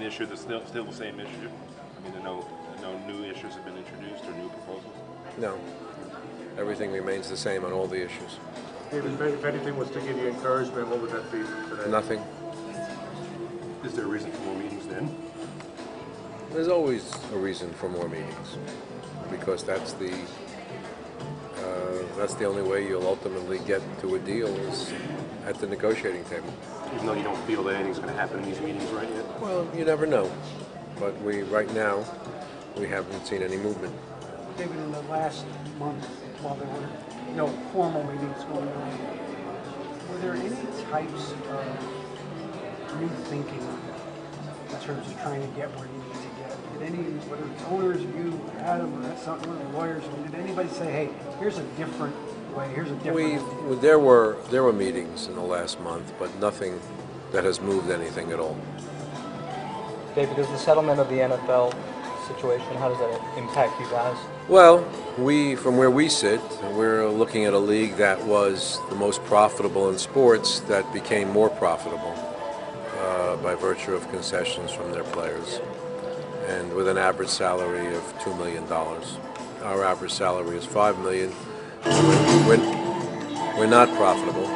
issue that's still the same issue? I mean, no new issues have been introduced or new proposals? No. Everything remains the same on all the issues. David, if anything was to give you encouragement, what would that be today? Nothing. Is there a reason for more meetings then? There's always a reason for more meetings, because that's the only way you'll ultimately get to a deal is at the negotiating table. Even though you don't feel that anything's going to happen in these meetings right yet? Well, you never know. But right now, we haven't seen any movement. David, in the last month, while there were no formal meetings going on, were there any types of new thinking in terms of trying to get where you need to get? Did any, whether it's owners, you, Adam, or one of the lawyers, did anybody say, hey, here's a different way, here's a different... There were meetings in the last month, but nothing that has moved anything at all. David, does the settlement of the NFL situation, how does that impact you guys? Well, from where we sit, we're looking at a league that was the most profitable in sports that became more profitable by virtue of concessions from their players, and with an average salary of $2 million. Our average salary is $5 million. We're not profitable,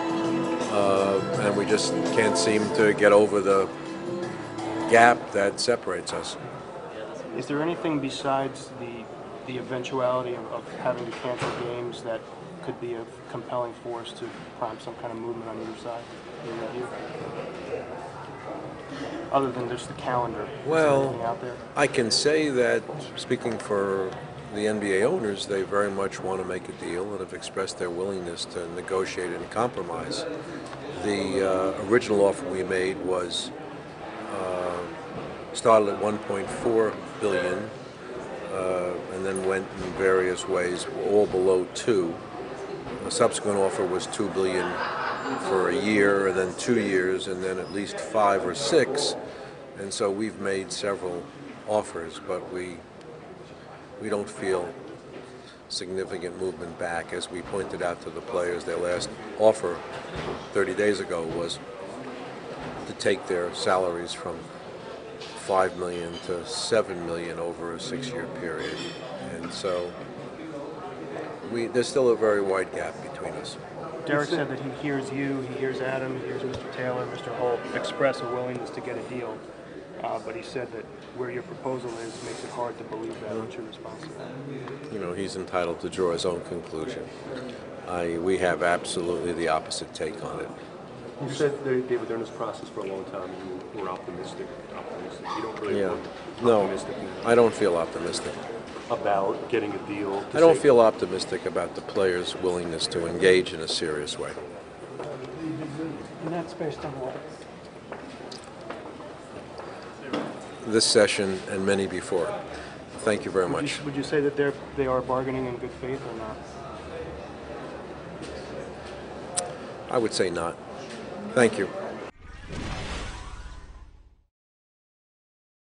and we just can't seem to get over the gap that separates us. Is there anything besides the eventuality of having to cancel games that could be a compelling force to prompt some kind of movement on either side, in your view? Other than just the calendar, well, is there anything out there? I can say that, speaking for the NBA owners, they very much want to make a deal and have expressed their willingness to negotiate and compromise. The original offer we made was started at $1.4 billion and then went in various ways, all below 2. The subsequent offer was $2 billion for a year, and then 2 years, and then at least 5 or 6. And so we've made several offers, but we don't feel significant movement back. As we pointed out to the players, their last offer 30 days ago was to take their salaries from $5 million to $7 million over a 6-year period. And so there's still a very wide gap between us. Derek said that he hears you, he hears Adam, he hears Mr. Taylor, Mr. Holt express a willingness to get a deal. But he said that where your proposal is makes it hard to believe that. What's your response to that? You know, he's entitled to draw his own conclusion. We have absolutely the opposite take on it. You said, David, during this process for a long time you were optimistic. You don't really look optimistic now. I don't feel optimistic. About getting a deal? I don't feel optimistic about the players' willingness to engage in a serious way. And that's based on what? This session and many before. Thank you very much. Would you say that they are bargaining in good faith or not? I would say not. Thank you.